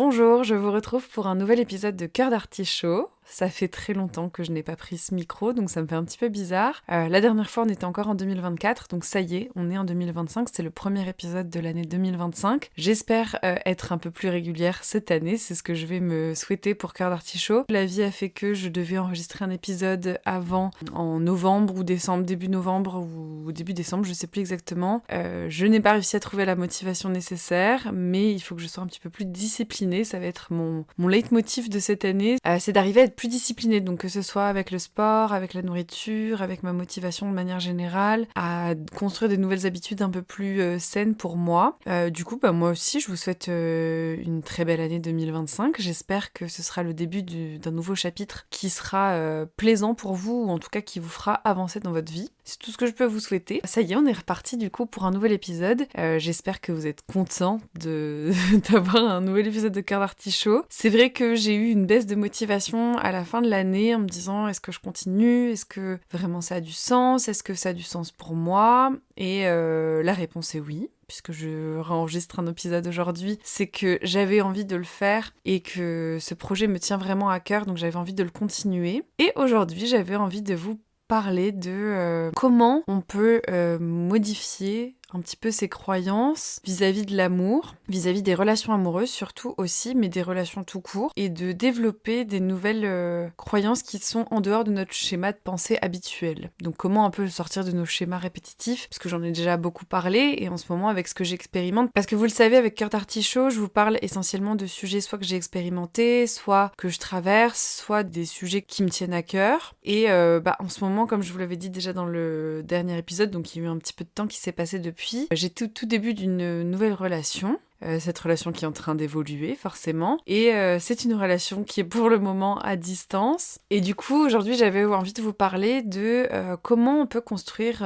Bonjour, je vous retrouve pour un nouvel épisode de Cœur d'Artichaut. Ça fait très longtemps que je n'ai pas pris ce micro, donc ça me fait un petit peu bizarre. La dernière fois, on était encore en 2024, donc ça y est, on est en 2025. C'est le premier épisode de l'année 2025. J'espère être un peu plus régulière cette année, c'est ce que je vais me souhaiter pour Cœur d'Artichaut. La vie a fait que je devais enregistrer un épisode avant, en novembre ou décembre, début novembre ou début décembre, je sais plus exactement. Je n'ai pas réussi à trouver la motivation nécessaire, mais il faut que je sois un petit peu plus disciplinée. Ça va être mon leitmotiv de cette année, c'est d'arriver à être plus disciplinée, donc que ce soit avec le sport, avec la nourriture, avec ma motivation de manière générale, à construire des nouvelles habitudes un peu plus saines pour moi. Du coup, moi aussi, je vous souhaite une très belle année 2025. J'espère que ce sera le début d'un nouveau chapitre qui sera plaisant pour vous, ou en tout cas qui vous fera avancer dans votre vie. C'est tout ce que je peux vous souhaiter. Ça y est, on est reparti du coup pour un nouvel épisode. J'espère que vous êtes contents d'avoir un nouvel épisode de Cœur d'Artichaut. C'est vrai que j'ai eu une baisse de motivation à la fin de l'année en me disant est-ce que je continue? Est-ce que vraiment ça a du sens? Est-ce que ça a du sens pour moi? Et la réponse est oui. Puisque je réenregistre un épisode aujourd'hui, c'est que j'avais envie de le faire et que ce projet me tient vraiment à cœur, donc j'avais envie de le continuer. Et aujourd'hui, j'avais envie de vous parler de comment on peut modifier un petit peu ses croyances vis-à-vis de l'amour, vis-à-vis des relations amoureuses surtout aussi, mais des relations tout court, et de développer des nouvelles croyances qui sont en dehors de notre schéma de pensée habituel. Donc comment on peut sortir de nos schémas répétitifs, parce que j'en ai déjà beaucoup parlé, et en ce moment avec ce que j'expérimente, parce que vous le savez, avec Cœur d'Artichaut, je vous parle essentiellement de sujets soit que j'ai expérimentés, soit que je traverse, soit des sujets qui me tiennent à cœur, et en ce moment, comme je vous l'avais dit déjà dans le dernier épisode, donc il y a eu un petit peu de temps qui s'est passé depuis, j'ai tout début d'une nouvelle relation. Cette relation qui est en train d'évoluer forcément, et c'est une relation qui est pour le moment à distance, et du coup aujourd'hui j'avais envie de vous parler de comment on peut construire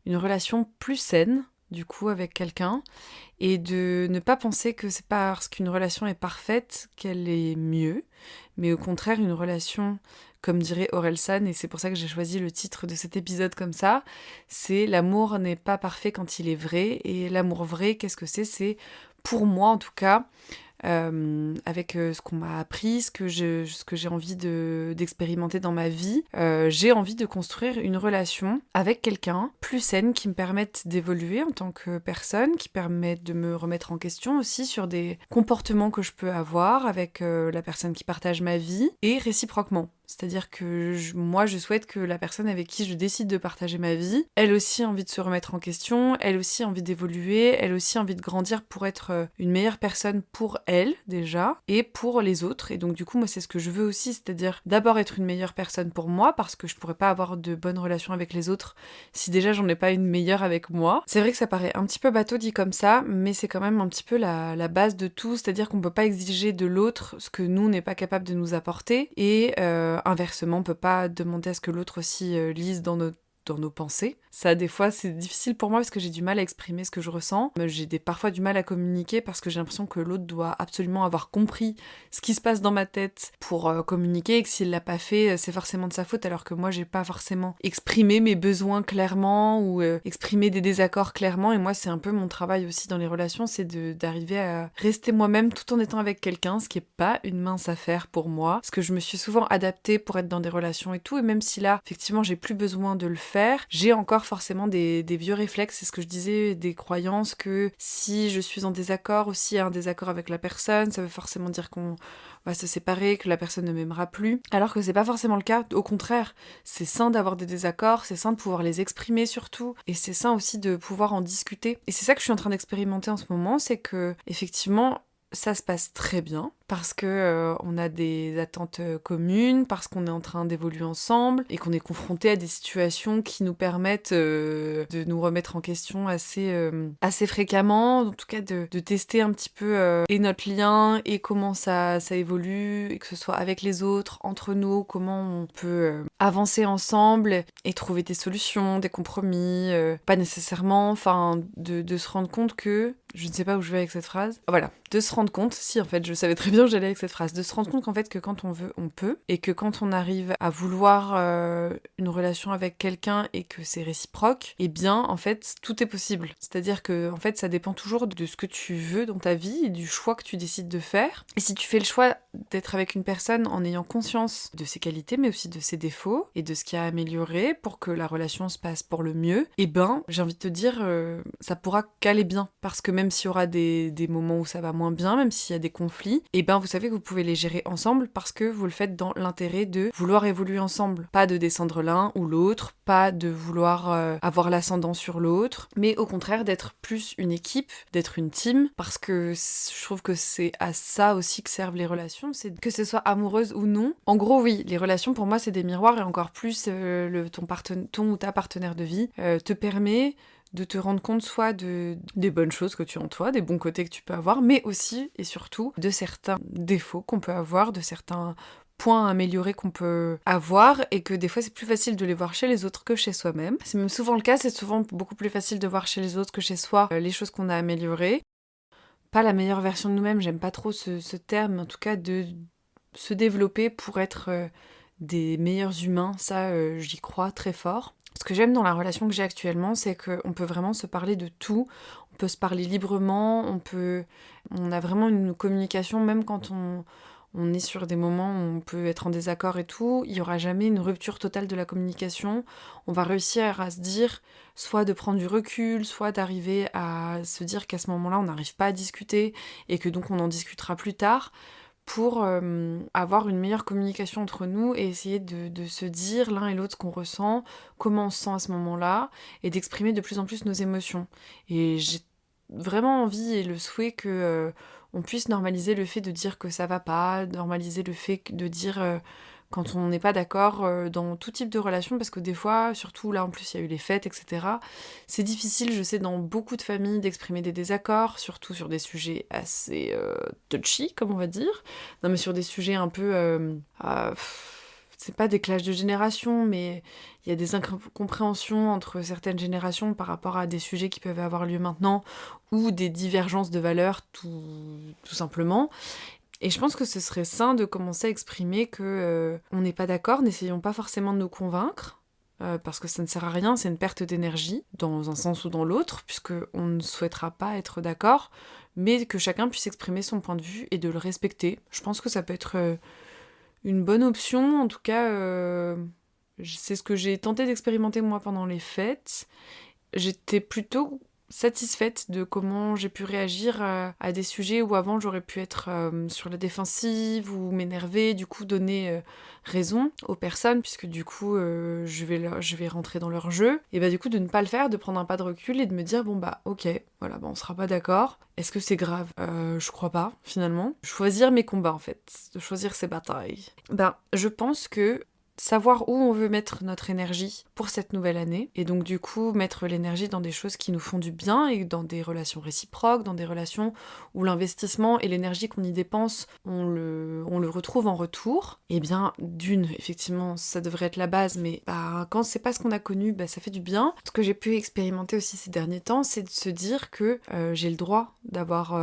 une relation plus saine du coup avec quelqu'un, et de ne pas penser que c'est parce qu'une relation est parfaite qu'elle est mieux, mais au contraire une relation, comme dirait Orelsan, et c'est pour ça que j'ai choisi le titre de cet épisode comme ça, c'est l'amour n'est pas parfait quand il est vrai, et l'amour vrai, qu'est-ce que c'est? C'est, pour moi en tout cas, avec ce qu'on m'a appris, ce que j'ai envie d'expérimenter dans ma vie, j'ai envie de construire une relation avec quelqu'un plus saine, qui me permette d'évoluer en tant que personne, qui permette de me remettre en question aussi sur des comportements que je peux avoir avec la personne qui partage ma vie, et réciproquement. C'est-à-dire que moi, je souhaite que la personne avec qui je décide de partager ma vie, elle aussi a envie de se remettre en question, elle aussi a envie d'évoluer, elle aussi a envie de grandir pour être une meilleure personne pour elle, déjà, et pour les autres. Et donc, du coup, moi, c'est ce que je veux aussi, c'est-à-dire d'abord être une meilleure personne pour moi, parce que je pourrais pas avoir de bonnes relations avec les autres si déjà j'en ai pas une meilleure avec moi. C'est vrai que ça paraît un petit peu bateau dit comme ça, mais c'est quand même un petit peu la base de tout, c'est-à-dire qu'on peut pas exiger de l'autre ce que nous, on n'est pas capable de nous apporter, et inversement, on peut pas demander à ce que l'autre aussi lise dans nos pensées. Ça, des fois, c'est difficile pour moi parce que j'ai du mal à exprimer ce que je ressens. J'ai parfois du mal à communiquer parce que j'ai l'impression que l'autre doit absolument avoir compris ce qui se passe dans ma tête pour communiquer, et que s'il l'a pas fait, c'est forcément de sa faute, alors que moi, j'ai pas forcément exprimé mes besoins clairement ou exprimé des désaccords clairement. Et moi, c'est un peu mon travail aussi dans les relations, c'est d'arriver à rester moi-même tout en étant avec quelqu'un, ce qui est pas une mince affaire pour moi, parce que je me suis souvent adaptée pour être dans des relations et tout, et même si là, effectivement, j'ai plus besoin de le faire, j'ai encore forcément des vieux réflexes, c'est ce que je disais, des croyances que si je suis en désaccord, ou s'il y a un désaccord avec la personne, ça veut forcément dire qu'on va se séparer, que la personne ne m'aimera plus, alors que c'est pas forcément le cas. Au contraire, c'est sain d'avoir des désaccords, c'est sain de pouvoir les exprimer surtout, et c'est sain aussi de pouvoir en discuter. Et c'est ça que je suis en train d'expérimenter en ce moment, c'est que effectivement ça se passe très bien, parce que on a des attentes communes, parce qu'on est en train d'évoluer ensemble, et qu'on est confronté à des situations qui nous permettent de nous remettre en question assez fréquemment, en tout cas de tester un petit peu et notre lien, et comment ça évolue, et que ce soit avec les autres, entre nous, comment on peut avancer ensemble et trouver des solutions, des compromis, pas nécessairement, de se rendre compte que, je ne sais pas où je vais avec cette phrase, voilà, de se rendre compte, si en fait je savais très bien bien où j'allais avec cette phrase, de se rendre compte qu'en fait que quand on veut, on peut, et que quand on arrive à vouloir une relation avec quelqu'un et que c'est réciproque, eh bien en fait tout est possible. C'est-à-dire que en fait ça dépend toujours de ce que tu veux dans ta vie et du choix que tu décides de faire. Et si tu fais le choix d'être avec une personne en ayant conscience de ses qualités mais aussi de ses défauts et de ce qu'il y a à améliorer pour que la relation se passe pour le mieux, eh ben j'ai envie de te dire ça pourra qu'aller bien. Parce que même s'il y aura des moments où ça va moins bien, même s'il y a des conflits, eh ben vous savez que vous pouvez les gérer ensemble parce que vous le faites dans l'intérêt de vouloir évoluer ensemble. Pas de descendre l'un ou l'autre, pas de vouloir avoir l'ascendant sur l'autre, mais au contraire d'être plus une équipe, d'être une team, parce que je trouve que c'est à ça aussi que servent les relations, c'est que ce soit amoureuse ou non. En gros, oui, les relations pour moi c'est des miroirs et encore plus ton ou ta partenaire de vie te permet de te rendre compte soit des bonnes choses que tu as en toi, des bons côtés que tu peux avoir, mais aussi et surtout de certains défauts qu'on peut avoir, de certains points à améliorer qu'on peut avoir et que des fois c'est plus facile de les voir chez les autres que chez soi-même. C'est même souvent le cas, c'est souvent beaucoup plus facile de voir chez les autres que chez soi les choses qu'on a améliorées. Pas la meilleure version de nous-mêmes, j'aime pas trop ce terme, mais en tout cas de se développer pour être des meilleurs humains, ça j'y crois très fort. Ce que j'aime dans la relation que j'ai actuellement, c'est qu'on peut vraiment se parler de tout, on peut se parler librement, on a vraiment une communication, même quand on est sur des moments où on peut être en désaccord et tout, il n'y aura jamais une rupture totale de la communication. On va réussir à se dire, soit de prendre du recul, soit d'arriver à se dire qu'à ce moment-là, on n'arrive pas à discuter et que donc on en discutera plus tard, pour avoir une meilleure communication entre nous et essayer de se dire l'un et l'autre ce qu'on ressent, comment on se sent à ce moment-là, et d'exprimer de plus en plus nos émotions. Et j'ai vraiment envie et le souhait que on puisse normaliser le fait de dire que ça va pas, normaliser le fait de dire quand on n'est pas d'accord dans tout type de relation, parce que des fois, surtout là en plus il y a eu les fêtes, etc., c'est difficile, je sais, dans beaucoup de familles d'exprimer des désaccords, surtout sur des sujets assez touchy, comme on va dire. Non mais sur des sujets un peu... c'est pas des clashs de génération, mais il y a des incompréhensions entre certaines générations par rapport à des sujets qui peuvent avoir lieu maintenant, ou des divergences de valeurs tout simplement. Et je pense que ce serait sain de commencer à exprimer que on n'est pas d'accord, n'essayons pas forcément de nous convaincre, parce que ça ne sert à rien, c'est une perte d'énergie, dans un sens ou dans l'autre, puisque on ne souhaitera pas être d'accord, mais que chacun puisse exprimer son point de vue et de le respecter. Je pense que ça peut être une bonne option, en tout cas, c'est ce que j'ai tenté d'expérimenter moi pendant les fêtes. J'étais plutôt satisfaite de comment j'ai pu réagir à des sujets où avant j'aurais pu être sur la défensive ou m'énerver, du coup donner raison aux personnes, puisque du coup je vais rentrer dans leur jeu, et bah du coup de ne pas le faire, de prendre un pas de recul et de me dire bon bah ok, voilà, bah on sera pas d'accord, est-ce que c'est grave? Je crois pas finalement. Choisir mes combats en fait, de choisir ses batailles. Je pense que savoir où on veut mettre notre énergie pour cette nouvelle année, et donc du coup mettre l'énergie dans des choses qui nous font du bien et dans des relations réciproques, dans des relations où l'investissement et l'énergie qu'on y dépense, on le retrouve en retour, et bien d'une, effectivement ça devrait être la base, mais quand c'est pas ce qu'on a connu, ça fait du bien. Ce que j'ai pu expérimenter aussi ces derniers temps, c'est de se dire que j'ai le droit d'avoir...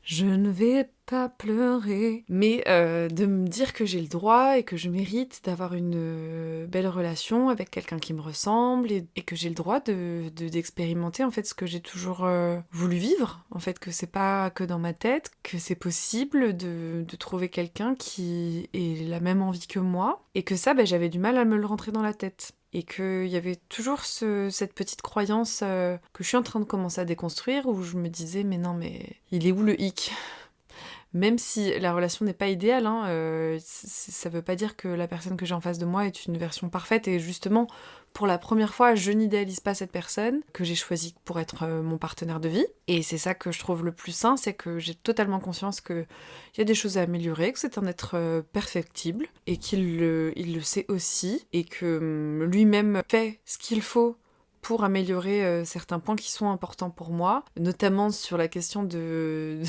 Je ne vais pas pleurer, mais de me dire que j'ai le droit et que je mérite d'avoir une belle relation avec quelqu'un qui me ressemble et que j'ai le droit d'expérimenter en fait ce que j'ai toujours voulu vivre, en fait que c'est pas que dans ma tête, que c'est possible de trouver quelqu'un qui ait la même envie que moi et que ça j'avais du mal à me le rentrer dans la tête. Et qu'il y avait toujours cette petite croyance que je suis en train de commencer à déconstruire, où je me disais mais non mais il est où le hic? Même si la relation n'est pas idéale, ça veut pas dire que la personne que j'ai en face de moi est une version parfaite, et justement pour la première fois je n'idéalise pas cette personne que j'ai choisie pour être mon partenaire de vie, et c'est ça que je trouve le plus sain, c'est que j'ai totalement conscience qu'il y a des choses à améliorer, que c'est un être perfectible et qu'il il le sait aussi, et que lui-même fait ce qu'il faut pour améliorer certains points qui sont importants pour moi, notamment sur la question de...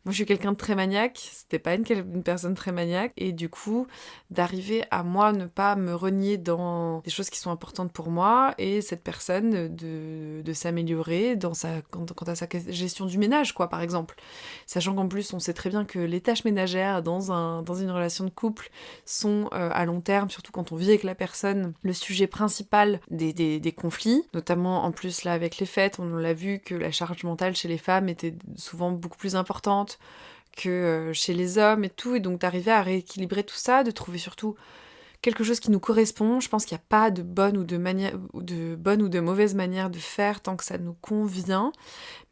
Moi, je suis quelqu'un de très maniaque, c'était pas une personne très maniaque, et du coup, d'arriver à moi ne pas me renier dans des choses qui sont importantes pour moi, et cette personne de s'améliorer quant à sa gestion du ménage, quoi, par exemple. Sachant qu'en plus, on sait très bien que les tâches ménagères dans une relation de couple sont à long terme, surtout quand on vit avec la personne, le sujet principal des conflits, notamment en plus là avec les fêtes, on l'a vu que la charge mentale chez les femmes était souvent beaucoup plus importante que chez les hommes et tout, et donc d'arriver à rééquilibrer tout ça, de trouver surtout quelque chose qui nous correspond. Je pense qu'il n'y a pas de bonne ou de mauvaise manière de faire tant que ça nous convient.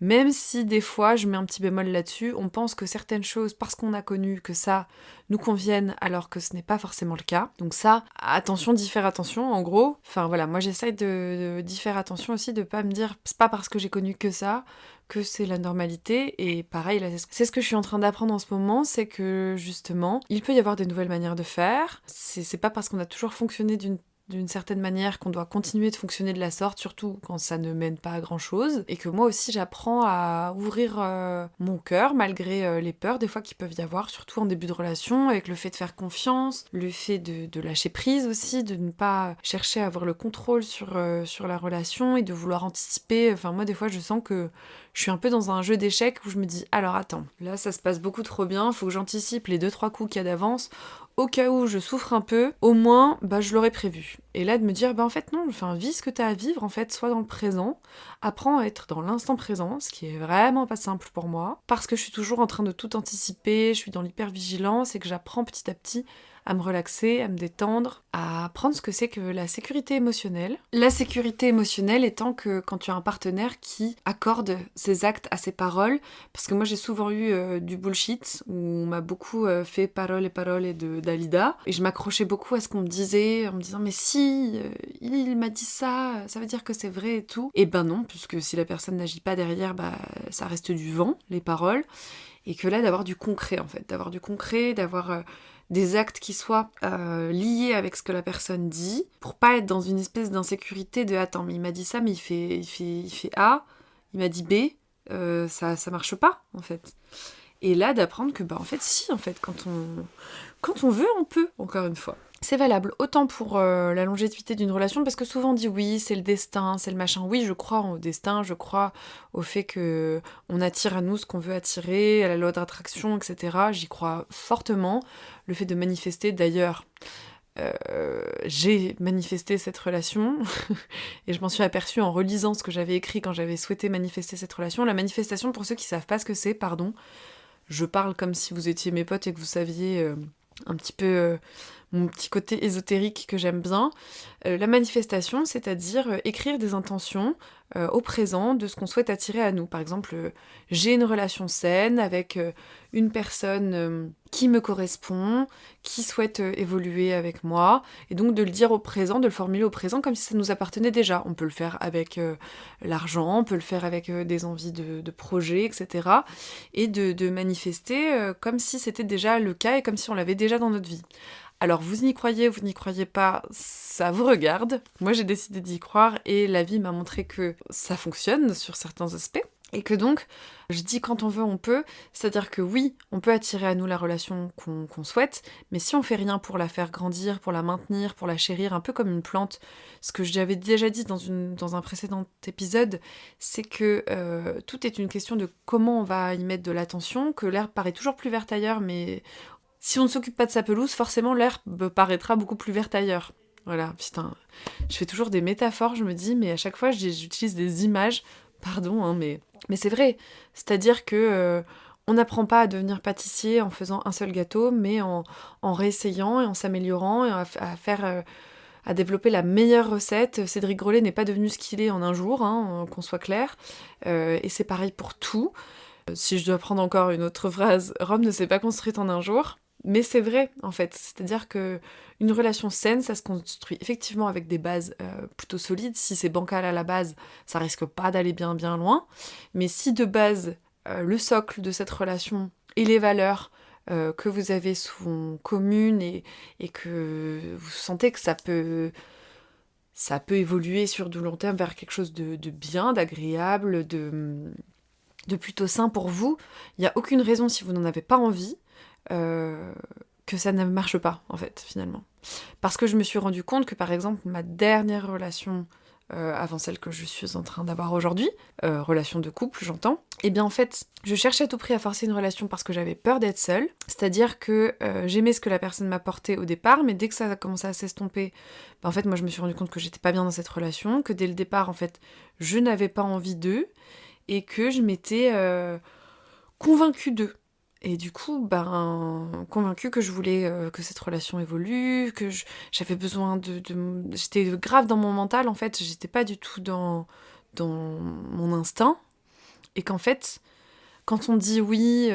Même si des fois, je mets un petit bémol là-dessus, on pense que certaines choses, parce qu'on a connu que ça, nous conviennent alors que ce n'est pas forcément le cas. Donc ça, attention, d'y faire attention, en gros. Enfin voilà, moi j'essaye d'y faire attention aussi, de pas me dire, c'est pas parce que j'ai connu que ça, que c'est la normalité. Et pareil, là, c'est ce que je suis en train d'apprendre en ce moment, c'est que justement, il peut y avoir des nouvelles manières de faire. C'est pas parce qu'on a toujours fonctionné d'une certaine manière qu'on doit continuer de fonctionner de la sorte, surtout quand ça ne mène pas à grand chose, et que moi aussi j'apprends à ouvrir mon cœur malgré les peurs des fois qu'il peuvent y avoir, surtout en début de relation, avec le fait de faire confiance, le fait de lâcher prise aussi, de ne pas chercher à avoir le contrôle sur la relation et de vouloir anticiper. Enfin moi des fois je sens que je suis un peu dans un jeu d'échecs où je me dis alors attends, là ça se passe beaucoup trop bien, faut que j'anticipe les 2-3 coups qu'il y a d'avance, au cas où je souffre un peu, au moins, je l'aurais prévu. Et là, de me dire, en fait, non, vis ce que t'as à vivre, en fait, sois dans le présent, apprends à être dans l'instant présent, ce qui est vraiment pas simple pour moi, parce que je suis toujours en train de tout anticiper, je suis dans l'hypervigilance et que j'apprends petit à petit à me relaxer, à me détendre, à apprendre ce que c'est que la sécurité émotionnelle. La sécurité émotionnelle étant que quand tu as un partenaire qui accorde ses actes à ses paroles, parce que moi j'ai souvent eu du bullshit, où on m'a beaucoup fait parole et de Dalida, et je m'accrochais beaucoup à ce qu'on me disait, en me disant mais si, il m'a dit ça, ça veut dire que c'est vrai et tout. Et ben non, puisque si la personne n'agit pas derrière, ça reste du vent, les paroles, et que là d'avoir du concret en fait, d'avoir des actes qui soient liés avec ce que la personne dit, pour pas être dans une espèce d'insécurité de attends mais il m'a dit ça mais il fait A, il m'a dit B, ça marche pas en fait. Et là d'apprendre que en fait si en fait quand on veut on peut, encore une fois. C'est valable autant pour la longévité d'une relation, parce que souvent on dit oui, c'est le destin, c'est le machin. Oui, je crois au destin, je crois au fait que on attire à nous ce qu'on veut attirer, à la loi d'attraction, etc. J'y crois fortement. Le fait de manifester, d'ailleurs, j'ai manifesté cette relation et je m'en suis aperçue en relisant ce que j'avais écrit quand j'avais souhaité manifester cette relation. La manifestation, pour ceux qui savent pas ce que c'est, pardon, je parle comme si vous étiez mes potes et que vous saviez un petit peu mon petit côté ésotérique que j'aime bien. La manifestation, c'est-à-dire écrire des intentions au présent de ce qu'on souhaite attirer à nous. Par exemple, j'ai une relation saine avec une personne qui me correspond, qui souhaite évoluer avec moi, et donc de le dire au présent, de le formuler au présent comme si ça nous appartenait déjà. On peut le faire avec l'argent, on peut le faire avec des envies de projets, etc. Et de manifester comme si c'était déjà le cas et comme si on l'avait déjà dans notre vie. Alors vous y croyez, vous n'y croyez pas, ça vous regarde. Moi j'ai décidé d'y croire et la vie m'a montré que ça fonctionne sur certains aspects. Et que donc, je dis quand on veut, on peut, c'est-à-dire que oui, on peut attirer à nous la relation qu'on souhaite, mais si on fait rien pour la faire grandir, pour la maintenir, pour la chérir, un peu comme une plante, ce que j'avais déjà dit dans un précédent épisode, c'est que tout est une question de comment on va y mettre de l'attention, que l'herbe paraît toujours plus verte ailleurs, mais si on ne s'occupe pas de sa pelouse, forcément l'herbe paraîtra beaucoup plus verte ailleurs. Voilà, putain, je fais toujours des métaphores, je me dis, mais à chaque fois j'utilise des images, pardon, hein, mais c'est vrai. C'est-à-dire que on n'apprend pas à devenir pâtissier en faisant un seul gâteau, mais en réessayant et en s'améliorant et à développer la meilleure recette. Cédric Grolet n'est pas devenu ce qu'il est en un jour, hein, qu'on soit clair. Et c'est pareil pour tout. Si je dois prendre encore une autre phrase, Rome ne s'est pas construite en un jour. Mais c'est vrai, en fait. C'est-à-dire que une relation saine, ça se construit effectivement avec des bases plutôt solides. Si c'est bancal à la base, ça risque pas d'aller bien bien loin. Mais si de base, le socle de cette relation et les valeurs que vous avez sont communes et que vous sentez que ça peut ça peut évoluer sur du long terme vers quelque chose de bien, d'agréable, de plutôt sain pour vous. Il n'y a aucune raison, si vous n'en avez pas envie, que ça ne marche pas, en fait, finalement. Parce que je me suis rendu compte que, par exemple, ma dernière relation, avant celle que je suis en train d'avoir aujourd'hui, relation de couple, j'entends, et bien en fait, je cherchais à tout prix à forcer une relation parce que j'avais peur d'être seule, c'est-à-dire que j'aimais ce que la personne m'apportait au départ, mais dès que ça a commencé à s'estomper, ben en fait, moi je me suis rendu compte que j'étais pas bien dans cette relation, que dès le départ, en fait, je n'avais pas envie d'eux, et que je m'étais convaincue d'eux. Et du coup, convaincue que je voulais que cette relation évolue, que j'avais besoin J'étais grave dans mon mental, en fait, j'étais pas du tout dans mon instinct. Et qu'en fait, quand on dit oui,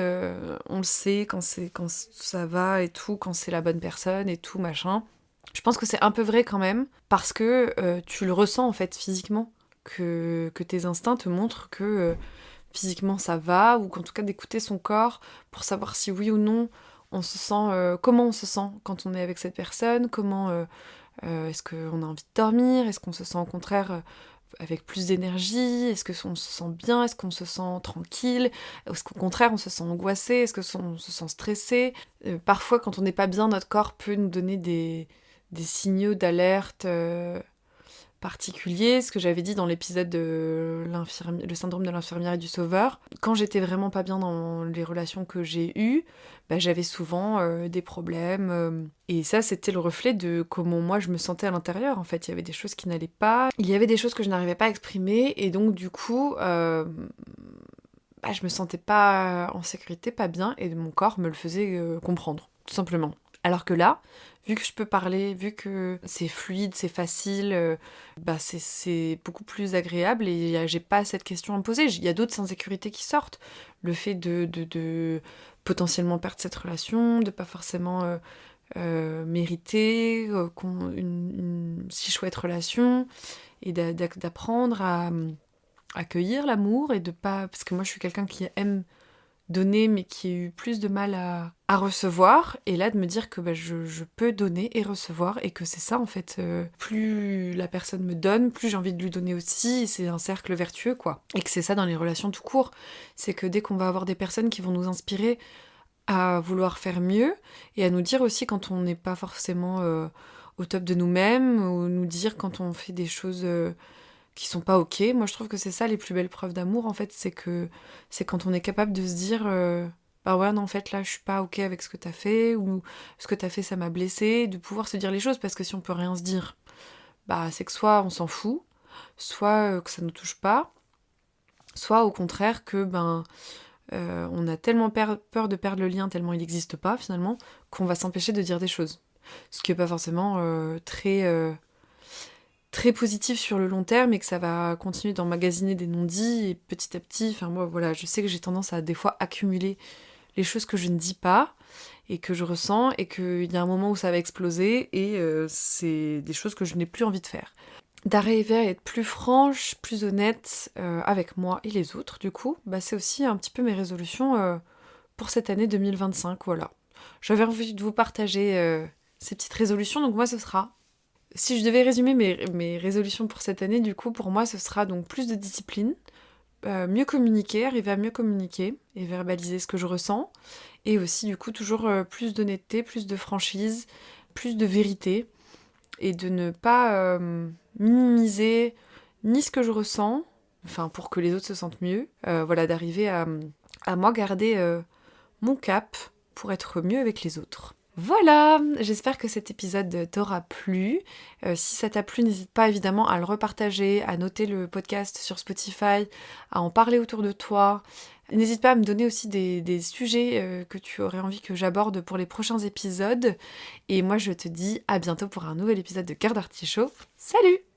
on le sait, quand ça va et tout, quand c'est la bonne personne et tout, machin. Je pense que c'est un peu vrai quand même, parce que tu le ressens, en fait, physiquement. Que tes instincts te montrent que physiquement ça va, ou qu'en tout cas d'écouter son corps pour savoir si oui ou non on se sent, comment on se sent quand on est avec cette personne, comment est-ce qu'on a envie de dormir, est-ce qu'on se sent au contraire avec plus d'énergie, est-ce qu'on se sent bien, est-ce qu'on se sent tranquille, est-ce qu'au contraire on se sent angoissé, est-ce qu'on se sent stressé. Parfois quand on n'est pas bien, notre corps peut nous donner des signaux d'alerte particulier, ce que j'avais dit dans l'épisode de le syndrome de l'infirmière et du sauveur. Quand j'étais vraiment pas bien dans les relations que j'ai eues, j'avais souvent des problèmes. Et ça, c'était le reflet de comment moi je me sentais à l'intérieur. En fait, il y avait des choses qui n'allaient pas, il y avait des choses que je n'arrivais pas à exprimer, et donc du coup, je me sentais pas en sécurité, pas bien, et mon corps me le faisait comprendre, tout simplement. Alors que là, vu que je peux parler, vu que c'est fluide, c'est facile, c'est beaucoup plus agréable, et j'ai pas cette question à me poser. Il y a d'autres insécurités qui sortent. Le fait de potentiellement perdre cette relation, de pas forcément mériter une si chouette relation, et d'apprendre à accueillir l'amour, et de pas... Parce que moi je suis quelqu'un qui aime donner, mais qui a eu plus de mal à recevoir, et là de me dire que je peux donner et recevoir, et que c'est ça en fait, plus la personne me donne, plus j'ai envie de lui donner aussi, et c'est un cercle vertueux quoi. Et que c'est ça dans les relations tout court, c'est que dès qu'on va avoir des personnes qui vont nous inspirer à vouloir faire mieux, et à nous dire aussi quand on n'est pas forcément au top de nous-mêmes, ou nous dire quand on fait des choses qui sont pas ok. Moi je trouve que c'est ça les plus belles preuves d'amour en fait, c'est quand on est capable de se dire bah ouais non en fait là je suis pas ok avec ce que t'as fait, ou ce que t'as fait ça m'a blessé, de pouvoir se dire les choses, parce que si on peut rien se dire, c'est que soit on s'en fout, soit que ça nous touche pas, soit au contraire que on a tellement peur de perdre le lien, tellement il n'existe pas finalement, qu'on va s'empêcher de dire des choses. Ce qui est pas forcément très positif sur le long terme, et que ça va continuer d'emmagasiner des non-dits, et petit à petit, moi voilà, je sais que j'ai tendance à des fois accumuler les choses que je ne dis pas et que je ressens, et qu'il y a un moment où ça va exploser, et c'est des choses que je n'ai plus envie de faire. D'arriver à être plus franche, plus honnête avec moi et les autres, du coup, c'est aussi un petit peu mes résolutions pour cette année 2025, voilà. J'avais envie de vous partager ces petites résolutions, donc moi ce sera... Si je devais résumer mes résolutions pour cette année, du coup, pour moi, ce sera donc plus de discipline, mieux communiquer, arriver à mieux communiquer et verbaliser ce que je ressens, et aussi, du coup, toujours plus d'honnêteté, plus de franchise, plus de vérité, et de ne pas minimiser ni ce que je ressens, pour que les autres se sentent mieux, d'arriver à moi garder mon cap pour être mieux avec les autres. Voilà, j'espère que cet épisode t'aura plu. Si ça t'a plu, n'hésite pas évidemment à le repartager, à noter le podcast sur Spotify, à en parler autour de toi. N'hésite pas à me donner aussi des sujets que tu aurais envie que j'aborde pour les prochains épisodes. Et moi je te dis à bientôt pour un nouvel épisode de Cœur d'Artichaut. Salut!